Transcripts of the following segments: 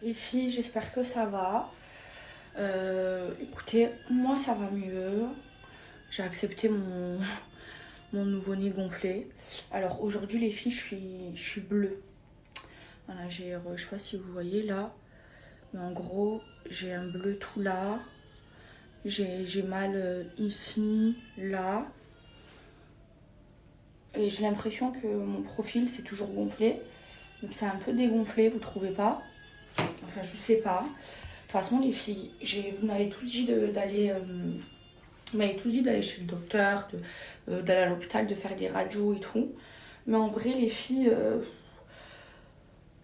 Les filles, j'espère que ça va. Écoutez, moi ça va mieux. J'ai accepté mon nouveau-né gonflé. Alors aujourd'hui les filles, je suis bleue. Voilà, je sais pas si vous voyez là, mais en gros, j'ai un bleu tout là. J'ai mal ici, là. Et j'ai l'impression que mon profil c'est toujours gonflé. Donc c'est un peu dégonflé, vous trouvez pas? Enfin, je sais pas. De toute façon, les filles, vous m'avez tous dit d'aller vous m'avez tous dit d'aller chez le docteur, d'aller à l'hôpital, de faire des radios et tout. Mais en vrai, les filles,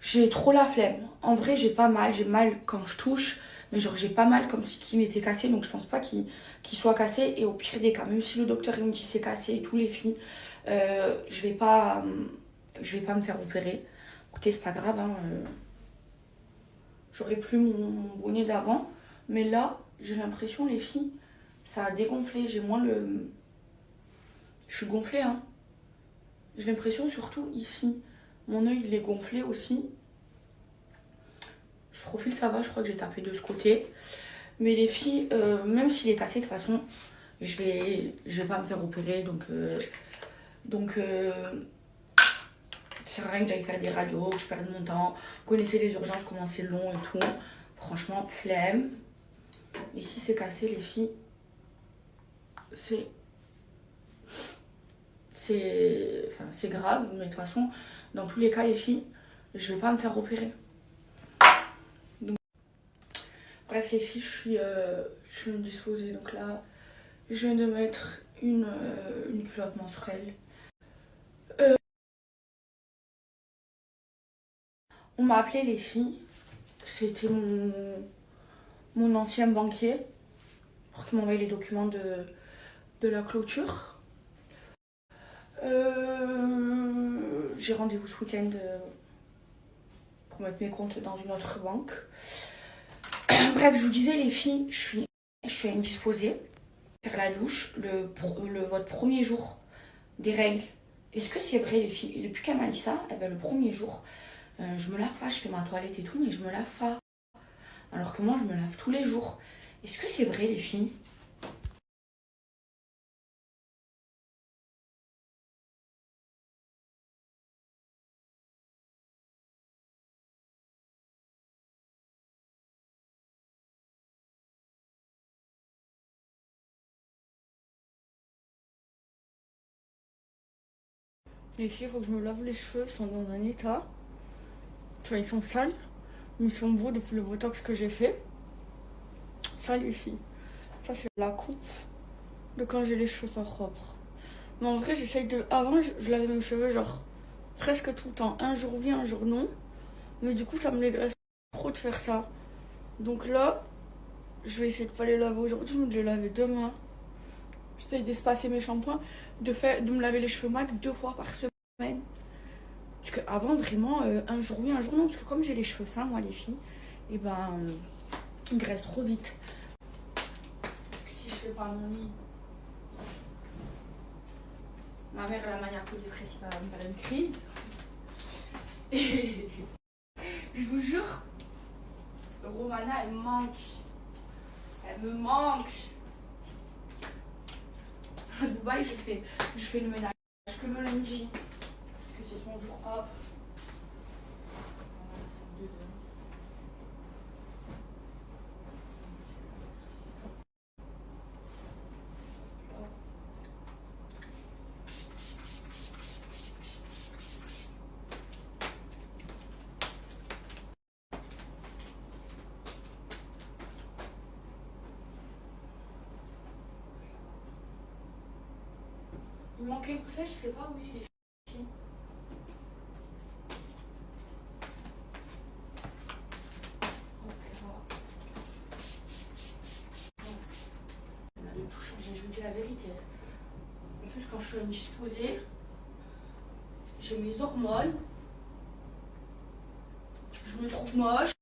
j'ai trop la flemme. En vrai, j'ai pas mal. J'ai mal quand je touche. Mais genre, j'ai pas mal comme si qu'il m'était cassé. Donc, je pense pas qu'il soit cassé. Et au pire des cas, même si le docteur il me dit c'est cassé et tout, les filles, je vais pas me faire opérer. Écoutez, c'est pas grave. Hein, j'aurais plus mon bonnet d'avant. Mais là, j'ai l'impression, les filles, ça a dégonflé. J'ai moins le. Je suis gonflée, hein. J'ai l'impression, surtout ici, mon œil il est gonflé aussi. Ce profil, ça va, je crois que j'ai tapé de ce côté. Mais les filles, même s'il est cassé, de toute façon, je vais pas me faire opérer. Donc, ça sert à rien que j'aille faire des radios, que je perde mon temps. Vous connaissez les urgences, comment c'est long et tout. Franchement, flemme. Et si c'est cassé, les filles, c'est. C'est grave, mais de toute façon, dans tous les cas, les filles, je vais pas me faire opérer. Bref, les filles, je suis indisposée. Donc là, je viens de mettre une culotte menstruelle. On m'a appelé les filles. C'était mon ancien banquier pour qu'il m'envoie les documents de la clôture. J'ai rendez-vous ce week-end pour mettre mes comptes dans une autre banque. Bref, je vous disais, les filles, je suis indisposée. Faire la douche, votre premier jour des règles. Est-ce que c'est vrai, les filles? Et depuis qu'elle m'a dit ça, eh ben, le premier jour, je me lave pas, je fais ma toilette et tout, mais je me lave pas. Alors que moi, je me lave tous les jours. Est-ce que c'est vrai, les filles? Les filles, il faut que je me lave les cheveux, ils sont dans un état. Tu vois, ils sont sales, mais ils sont beaux depuis le botox que j'ai fait. Ça, les filles. Ça, c'est la coupe de quand j'ai les cheveux pas propres. Mais en vrai, j'essaye de. Avant, je lavais mes cheveux, genre, presque tout le temps. Un jour oui, un jour non. Mais du coup, ça me dégraisse trop de faire ça. Donc là, je vais essayer de pas les laver aujourd'hui, mais de les laver demain. J'essaye d'espacer mes shampoings, de me laver les cheveux max 2 fois par semaine. Parce qu'avant, vraiment, un jour oui, un jour non. Parce que comme j'ai les cheveux fins, moi, les filles, et ben, ils graissent trop vite. Puis si je fais pas mon lit, ma mère, la manière dépressive, elle va me faire une crise. Et je vous jure, Romana, elle me manque. Elle me manque. À Dubaï, je fais le ménage que le lundi. Parce que c'est son jour off. Il me manquait un coussin, je sais pas où il est. On a de tout changé, je vous dis la vérité. En plus, quand je suis indisposée, j'ai mes hormones, je me trouve moche.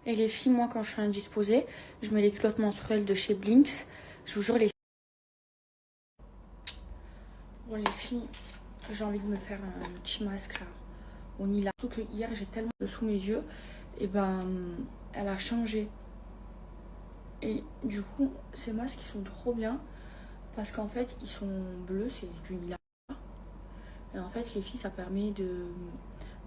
Et les filles, moi, quand je suis indisposée, je mets les culottes menstruelles de chez Blinks. Je vous jure, les filles... Bon, les filles, j'ai envie de me faire un petit masque, là. On y l'a. Surtout que hier, j'ai tellement de sous mes yeux. Et ben, elle a changé. Et du coup, ces masques, ils sont trop bien. Parce qu'en fait, ils sont bleus, c'est du lilas. Et en fait, les filles, ça permet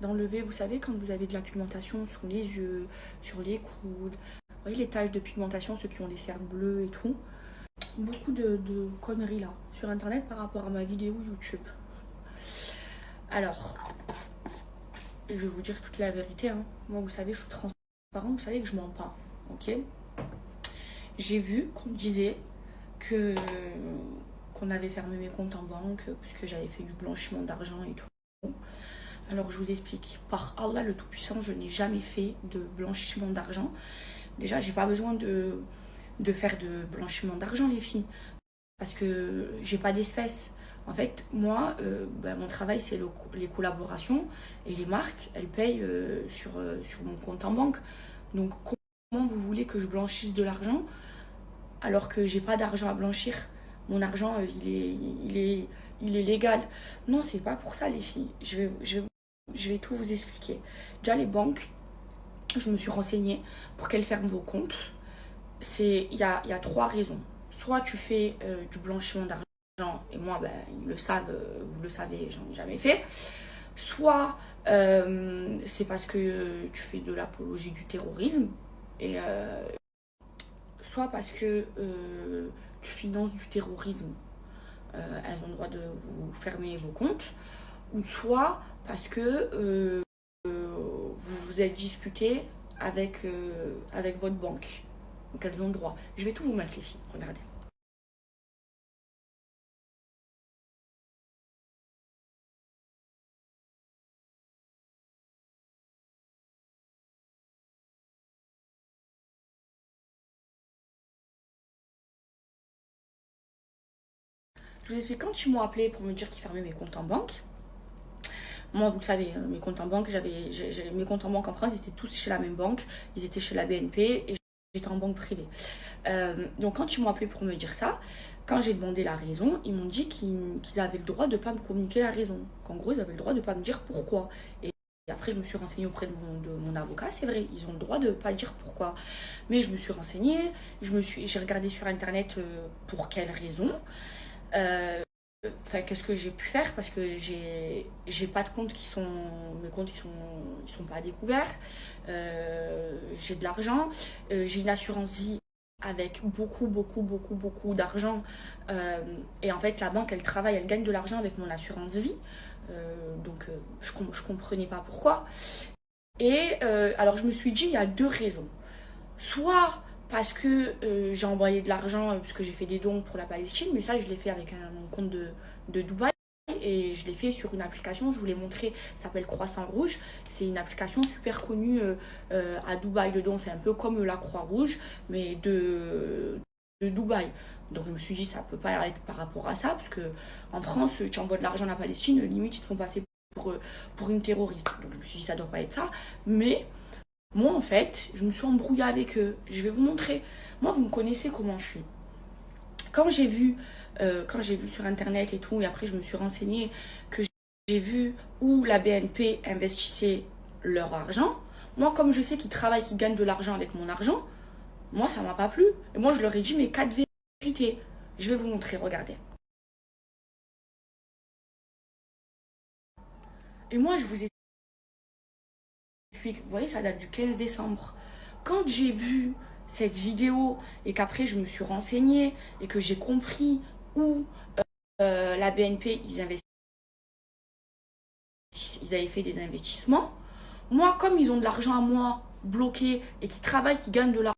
d'enlever, vous savez, quand vous avez de la pigmentation sous les yeux, sur les coudes. Vous voyez les taches de pigmentation, ceux qui ont les cernes bleues et tout. Beaucoup de conneries là, sur internet par rapport à ma vidéo YouTube. Alors, je vais vous dire toute la vérité. Hein. Moi, vous savez, je suis transparente, vous savez que je mens pas. Ok? J'ai vu qu'on disait qu'on avait fermé mes comptes en banque puisque j'avais fait du blanchiment d'argent et tout. Alors je vous explique, par Allah le Tout-Puissant, je n'ai jamais fait de blanchiment d'argent. Déjà, j'ai pas besoin de faire de blanchiment d'argent, les filles, parce que j'ai pas d'espèces. En fait, moi, mon travail, c'est les collaborations et les marques, elles payent sur mon compte en banque. Donc, comment vous voulez que je blanchisse de l'argent alors que j'ai pas d'argent à blanchir? Mon argent, il est légal. Non, c'est pas pour ça, les filles. Je vais tout vous expliquer. Déjà, les banques, je me suis renseignée pour qu'elles ferment vos comptes. Il y a 3 raisons. Soit tu fais du blanchiment d'argent, et moi, ils le savent, vous le savez, j'en ai jamais fait. Soit c'est parce que tu fais de l'apologie du terrorisme, et soit parce que tu finances du terrorisme. Elles ont le droit de vous fermer vos comptes. Ou soit parce que vous vous êtes disputé avec votre banque. Donc elles ont le droit. Je vais tout vous mettre, les filles. Regardez. Je vous explique, quand ils m'ont appelé pour me dire qu'ils fermaient mes comptes en banque, moi, vous le savez, mes comptes en banque, mes comptes en banque en France, ils étaient tous chez la même banque. Ils étaient chez la BNP et j'étais en banque privée. Donc quand ils m'ont appelé pour me dire ça, quand j'ai demandé la raison, ils m'ont dit qu'ils avaient le droit de ne pas me communiquer la raison. Qu'en gros, ils avaient le droit de ne pas me dire pourquoi. Et après, je me suis renseignée auprès de mon avocat. C'est vrai, ils ont le droit de ne pas dire pourquoi. Mais je me suis renseignée, j'ai regardé sur Internet pour quelles raisons. Enfin, qu'est-ce que j'ai pu faire, parce que j'ai pas de comptes mes comptes ils sont pas découverts. J'ai de l'argent, j'ai une assurance vie avec beaucoup d'argent, et en fait la banque elle travaille, elle gagne de l'argent avec mon assurance vie, donc je comprenais pas pourquoi. Et alors je me suis dit, il y a 2 raisons. Soit parce que j'ai envoyé de l'argent, parce que j'ai fait des dons pour la Palestine, mais ça je l'ai fait avec mon compte de Dubaï, et je l'ai fait sur une application, je vous l'ai montré, ça s'appelle Croissant Rouge. C'est une application super connue à Dubaï. Le don, c'est un peu comme la Croix-Rouge, mais de Dubaï. Donc je me suis dit, ça peut pas être par rapport à ça, parce que en France, tu envoies de l'argent à la Palestine, limite ils te font passer pour une terroriste. Donc je me suis dit, ça doit pas être ça. Mais moi, en fait, je me suis embrouillée avec eux. Je vais vous montrer. Moi, vous me connaissez comment je suis. Quand j'ai vu sur Internet et tout, et après je me suis renseignée, que j'ai vu où la BNP investissait leur argent, moi, comme je sais qu'ils travaillent, qu'ils gagnent de l'argent avec mon argent, moi, ça m'a pas plu. Et moi, je leur ai dit mes 4 vérités. Je vais vous montrer, regardez. Et moi, je vous explique. Vous voyez, ça date du 15 décembre. Quand j'ai vu cette vidéo et qu'après je me suis renseignée et que j'ai compris où la BNP ils avaient fait des investissements, moi comme ils ont de l'argent à moi bloqué et qui travaillent, qui gagnent de l'argent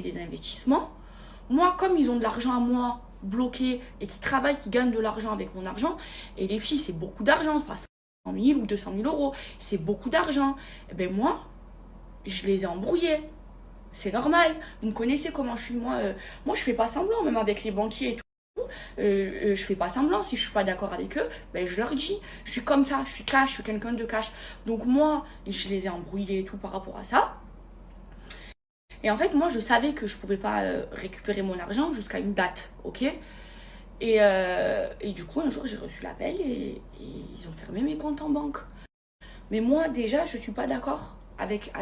des investissements, moi comme ils ont de l'argent à moi bloqué et qui travaillent, qui gagnent de l'argent avec mon argent, et les filles c'est beaucoup d'argent, c'est pas 100 000 ou 200 000 euros, c'est beaucoup d'argent, et ben moi je les ai embrouillés. C'est normal. Vous me connaissez comment je suis. Moi je fais pas semblant, même avec les banquiers et tout. Je fais pas semblant. Si je suis pas d'accord avec eux, ben je leur dis. Je suis comme ça, je suis cash, je suis quelqu'un de cash. Donc moi, je les ai embrouillés et tout par rapport à ça. Et en fait, moi, je savais que je pouvais pas récupérer mon argent jusqu'à une date, ok. Et du coup, un jour, j'ai reçu l'appel et ils ont fermé mes comptes en banque. Mais moi, déjà, je suis pas d'accord avec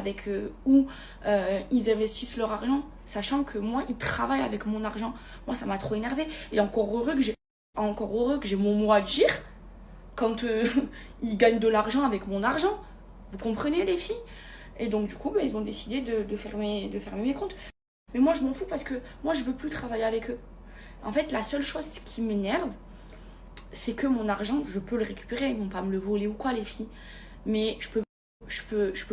où ils investissent leur argent, sachant que moi, ils travaillent avec mon argent. Moi, ça m'a trop énervé. Et encore heureux que j'ai mon mot à dire quand ils gagnent de l'argent avec mon argent. Vous comprenez, les filles? Et donc, du coup, bah, ils ont décidé de fermer mes comptes. Mais moi, je m'en fous parce que moi, je veux plus travailler avec eux. En fait, la seule chose qui m'énerve, c'est que mon argent, je peux le récupérer. Ils vont pas me le voler ou quoi, les filles. Mais je peux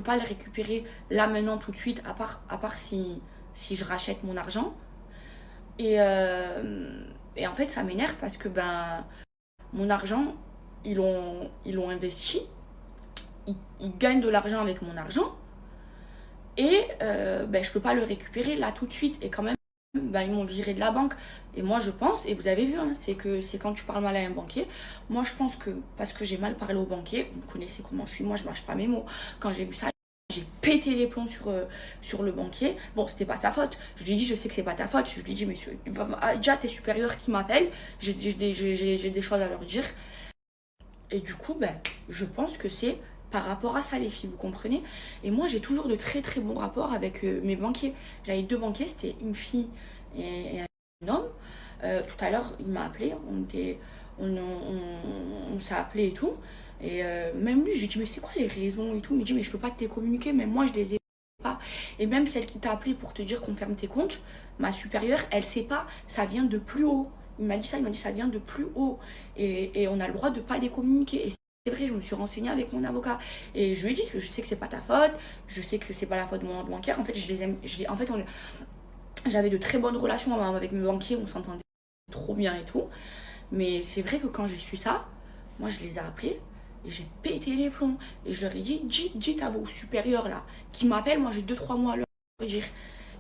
pas le récupérer là, maintenant, tout de suite, à part si je rachète mon argent. Et en fait, ça m'énerve parce que ben, mon argent, ils l'ont investi. Ils gagnent de l'argent avec mon argent. Et ben, je peux pas le récupérer là tout de suite. Et quand même, ben, ils m'ont viré de la banque. Et moi, je pense, et vous avez vu, hein, c'est que c'est quand tu parles mal à un banquier. Moi, je pense que parce que j'ai mal parlé au banquier, vous connaissez comment je suis, moi, je mâche pas mes mots. Quand j'ai vu ça, j'ai pété les plombs sur le banquier. Bon, c'était pas sa faute. Je lui ai dit, je sais que c'est pas ta faute. Je lui ai dit, monsieur, déjà, tes supérieurs qui m'appellent, j'ai des choses à leur dire. Et du coup, ben, je pense que c'est par rapport à ça, les filles, vous comprenez? Et moi, j'ai toujours de très très bons rapports avec mes banquiers. J'avais deux banquiers, c'était une fille et un homme. Tout à l'heure, il m'a appelé, on s'est appelé et tout. Et même lui, je lui ai dit, mais c'est quoi les raisons et tout? Il me dit, mais je peux pas te les communiquer, mais moi, je les ai pas. Et même celle qui t'a appelé pour te dire qu'on ferme tes comptes, ma supérieure, elle sait pas, ça vient de plus haut. Il m'a dit ça vient de plus haut. Et on a le droit de pas les communiquer. Et c'est vrai, je me suis renseignée avec mon avocat. Et je lui ai dit, que je sais que c'est pas ta faute, je sais que c'est pas la faute de mon banquier. En fait, je les aime. En fait, j'avais de très bonnes relations avec mes banquiers, on s'entendait trop bien et tout. Mais c'est vrai que quand j'ai su ça, moi je les ai appelés et j'ai pété les plombs. Et je leur ai dit, dites à vos supérieurs là, qui m'appellent, moi j'ai 2-3 mois à leur dire.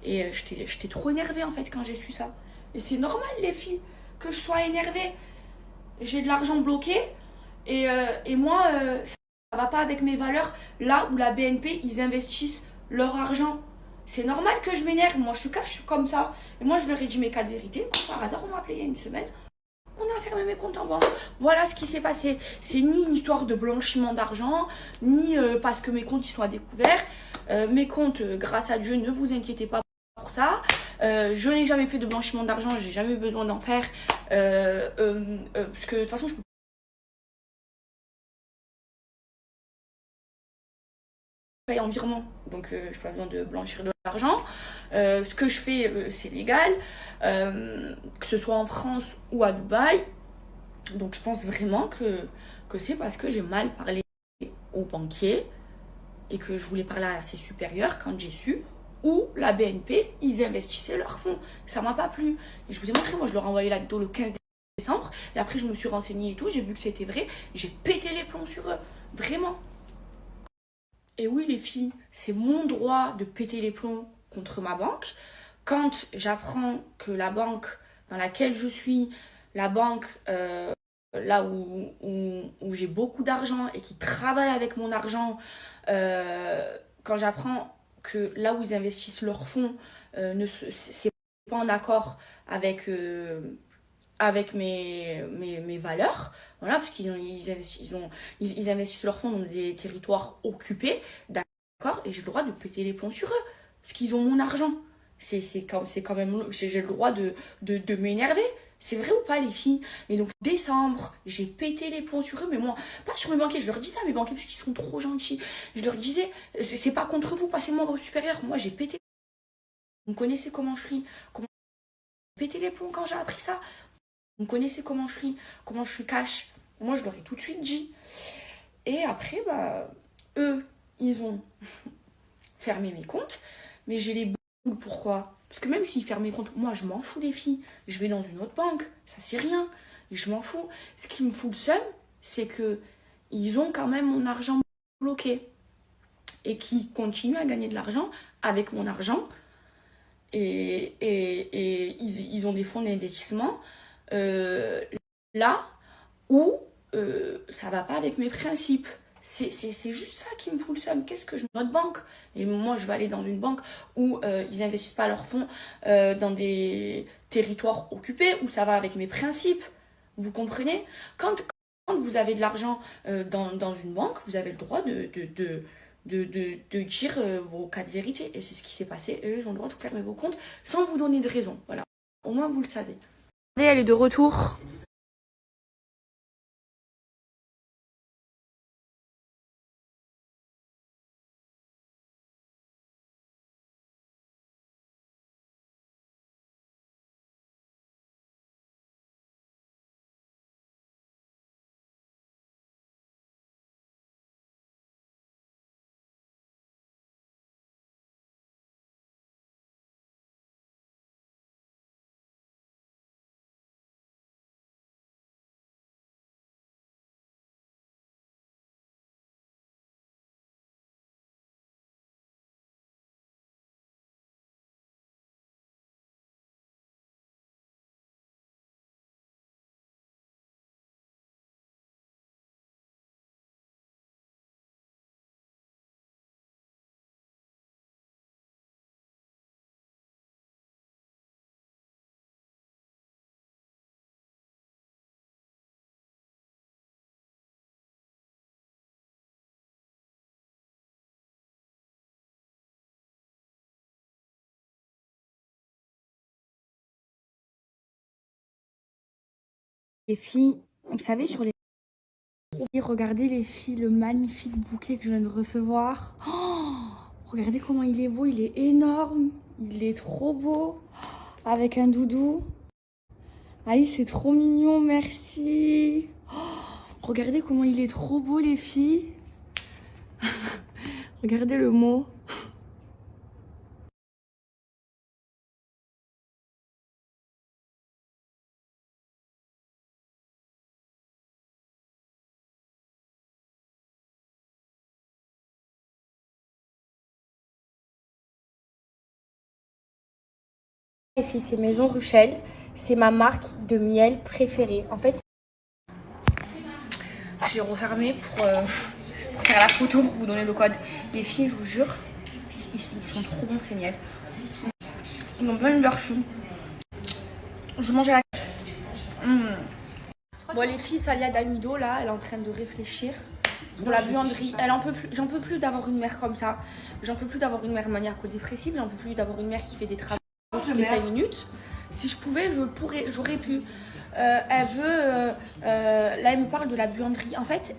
Et j'étais trop énervée en fait quand j'ai su ça. Et c'est normal les filles, que je sois énervée. J'ai de l'argent bloqué et moi, ça va pas avec mes valeurs. Là où la BNP, ils investissent leur argent. C'est normal que je m'énerve. Moi, je suis cash, je suis comme ça. Et moi, je leur ai dit mes cas de vérité. Comme par hasard, on m'a appelé il y a une semaine. On a fermé mes comptes en banque. Voilà ce qui s'est passé. C'est ni une histoire de blanchiment d'argent, ni parce que mes comptes ils sont à découvert. Mes comptes, grâce à Dieu, ne vous inquiétez pas pour ça. Je n'ai jamais fait de blanchiment d'argent, j'ai jamais eu besoin d'en faire. Parce que de toute façon, je peux payer en virement, donc je n'ai pas besoin de blanchir de l'argent. Ce que je fais, c'est légal, que ce soit en France ou à Dubaï. Donc je pense vraiment que c'est parce que j'ai mal parlé au banquier et que je voulais parler à ses supérieurs quand j'ai su où la BNP, ils investissaient leurs fonds. Ça m'a pas plu. Et je vous ai montré, moi je leur ai envoyé la vidéo le 15 décembre et après je me suis renseignée et tout, j'ai vu que c'était vrai, j'ai pété les plombs sur eux, vraiment. Et oui les filles, c'est mon droit de péter les plombs contre ma banque. Quand j'apprends que la banque dans laquelle je suis, la banque là où j'ai beaucoup d'argent et qui travaille avec mon argent, quand j'apprends que là où ils investissent leurs fonds, c'est pas en accord avec mes valeurs, voilà, parce ils investissent leurs fonds dans des territoires occupés, d'accord, et j'ai le droit de péter les plombs sur eux, parce qu'ils ont mon argent. C'est quand même, j'ai le droit de m'énerver. C'est vrai ou pas, les filles? Et donc, décembre, j'ai pété les plombs sur eux, mais moi, pas sur mes banquiers, je leur disais à mes banquiers, parce qu'ils sont trop gentils. Je leur disais, c'est pas contre vous, passez-moi vos supérieurs. Moi, j'ai pété. Vous connaissez comment je suis, comment j'ai pété les plombs quand j'ai appris ça. Vous connaissez comment je suis cash. Moi, je leur ai tout de suite dit. Et après, bah, eux, ils ont fermé mes comptes, mais j'ai les boules. Pourquoi? Parce que même s'ils ferment mes comptes, moi, je m'en fous, les filles. Je vais dans une autre banque, ça c'est rien. Et je m'en fous. Ce qui me fout le seum, c'est que ils ont quand même mon argent bloqué et qui continuent à gagner de l'argent avec mon argent. Et ils ont des fonds d'investissement là où ça va pas avec mes principes. C'est juste ça qui me fout le seum. Qu'est-ce que je... Notre banque. Et moi, je vais aller dans une banque où ils investissent pas leurs fonds dans des territoires occupés, où ça va avec mes principes. Vous comprenez? Quand vous avez de l'argent dans une banque, vous avez le droit de dire vos cas de vérité. Et c'est ce qui s'est passé. Eux, ils ont le droit de fermer vos comptes sans vous donner de raison. Voilà. Au moins, vous le savez. Elle est de retour. Les filles, vous savez, sur les... Regardez les filles, le magnifique bouquet que je viens de recevoir. Oh, regardez comment il est beau, il est énorme. Il est trop beau. Avec un doudou. Aïe, c'est trop mignon, merci. Oh, regardez comment il est trop beau, les filles. Regardez le mot. Les filles, c'est Maison Ruchel. C'est ma marque de miel préférée. En fait, je l'ai refermé pour faire la photo, pour vous donner le code. Les filles, je vous jure, ils sont trop bons ces miels. Ils ont plein de leur chou. Je mange à la... Bon, les filles, Salia Damido, là, elle est en train de réfléchir pour la buanderie. Elle en peut plus. J'en peux plus d'avoir une mère comme ça. J'en peux plus d'avoir une mère maniaco-dépressive. J'en peux plus d'avoir une mère qui fait des travaux toutes les 5 minutes. Si je pouvais, j'aurais pu. Elle veut... là, elle me parle de la buanderie. En fait,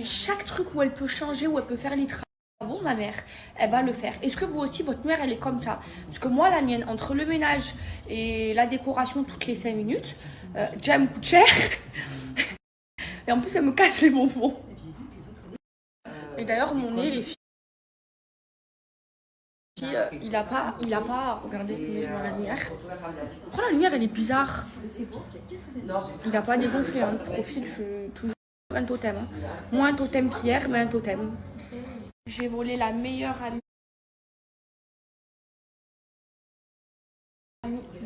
chaque truc où elle peut changer, où elle peut faire les travaux, ma mère, elle va le faire. Est-ce que vous aussi, votre mère, elle est comme ça? Parce que moi, la mienne, entre le ménage et la décoration toutes les 5 minutes, déjà, elle me coûte cher. Et en plus, elle me casse les bonbons. Et d'ailleurs, mon nez, les filles, il a pas, regardez, attendez, je mets la lumière. Oh, la lumière, elle est bizarre. Il a pas dégonflé, hein. De profil, je suis toujours un totem. Hein. Moins un totem qu'hier, mais un totem. J'ai volé la meilleure amie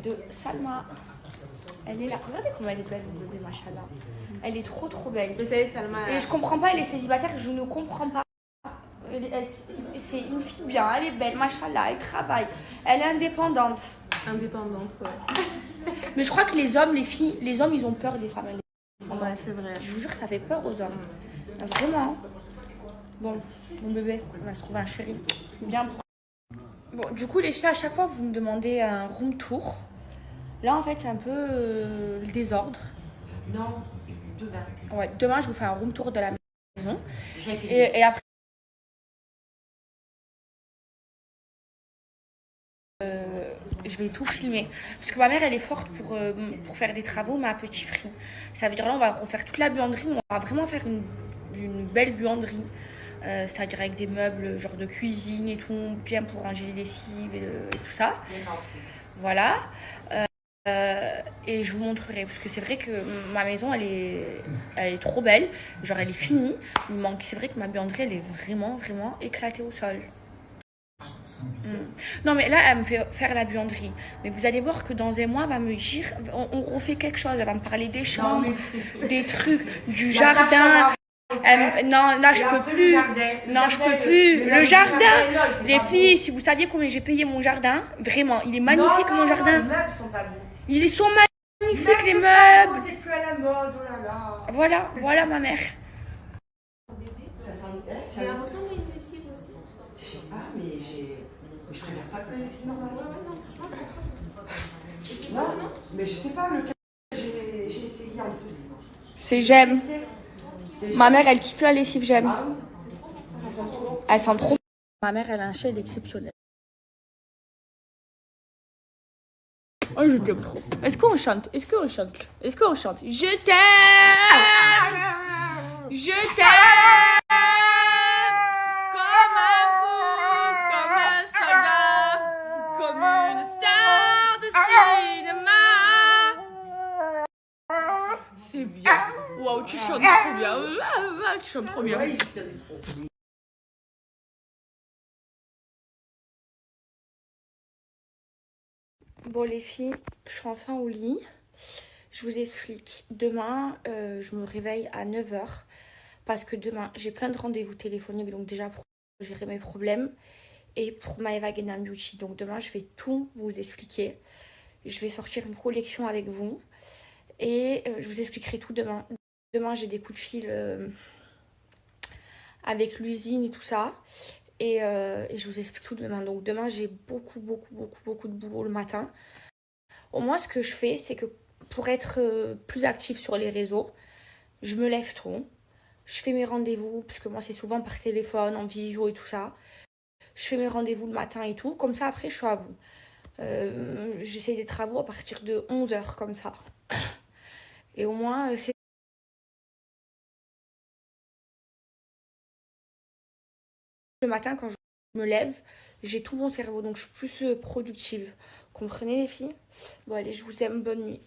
de Salma. Elle est là. Regardez comment elle est belle, mon bébé, machallah. Elle est trop belle. Mais ça y est, Salma. Et je comprends pas, elle est célibataire, je ne comprends pas. C'est une fille bien, elle est belle, machallah, elle travaille, elle est indépendante. Indépendante, ouais. Mais je crois que les hommes, les hommes, ils ont peur des femmes indépendantes. Ouais, c'est vrai. Je vous jure que ça fait peur aux hommes. Vraiment. Bon, mon bébé, on va se trouver un chéri. Bien. Bon, du coup, les filles, à chaque fois, vous me demandez un room tour. Là, en fait, c'est un peu le désordre. Non, demain. Ouais, demain, je vous fais un room tour de la maison. Et après, je vais tout filmer. Parce que ma mère, elle est forte pour faire des travaux, mais à petit prix. Ça veut dire là, on va refaire toute la buanderie. On va vraiment faire une belle buanderie. C'est-à-dire avec des meubles, genre de cuisine et tout, bien pour ranger les lessives et tout ça. Voilà. Et je vous montrerai, parce que c'est vrai que ma maison, elle est trop belle. Genre, elle est finie. Il manque, c'est vrai que ma buanderie, elle est vraiment éclatée au sol. Non, mais là, elle me fait faire la buanderie. Mais vous allez voir que dans un mois, elle va me dire, on refait quelque chose. Elle va me parler des chambres, des trucs, du jardin. Non, là, je peux plus. Non, je peux plus. Le jardin, les filles, si vous saviez combien j'ai payé mon jardin, vraiment, il est magnifique mon jardin. Les meubles sont pas bons. Ils sont magnifiques, les meubles. C'est plus à la mode, oh là là. Voilà ma mère. Ça sent. J'ai l'impression qu'il y a une lessive aussi. Je sais pas, mais je préfère ça que la lessive normale. Ouais, non, franchement, c'est trop bon. Et c'est Non, bon, non? mais je sais pas, lequel j'ai essayé en plus. C'est j'aime. C'est Ma mère, elle kiffe la lessive, j'aime. Ah oui. Ça sent trop bon. Elle sent trop. Ma mère, elle a un chien exceptionnel. Oh, je t'aime trop. Est-ce qu'on chante? Je t'aime. Je t'aime. Comme un fou, comme un soldat, comme une star de cinéma. C'est bien. Waouh, tu chantes trop bien. Tu chantes trop bien. Ouais, je t'aime trop. Bon les filles, je suis enfin au lit. Je vous explique. Demain, je me réveille à 9h parce que demain, j'ai plein de rendez-vous téléphoniques. Donc déjà pour gérer mes problèmes et pour Maeva Guénan Beauty. Donc demain, je vais tout vous expliquer. Je vais sortir une collection avec vous et je vous expliquerai tout demain. Demain, j'ai des coups de fil avec l'usine et tout ça. Et je vous explique tout demain. Donc demain, j'ai beaucoup de boulot le matin. Au moins, ce que je fais, c'est que pour être plus active sur les réseaux, je me lève tôt. Je fais mes rendez-vous, puisque moi, c'est souvent par téléphone, en visio et tout ça. Je fais mes rendez-vous le matin et tout. Comme ça, après, je suis à vous. J'essaie des travaux à partir de 11h, comme ça. Et au moins, c'est le matin, quand je me lève, j'ai tout mon cerveau. Donc, je suis plus productive. Comprenez, les filles? Bon, allez, je vous aime. Bonne nuit.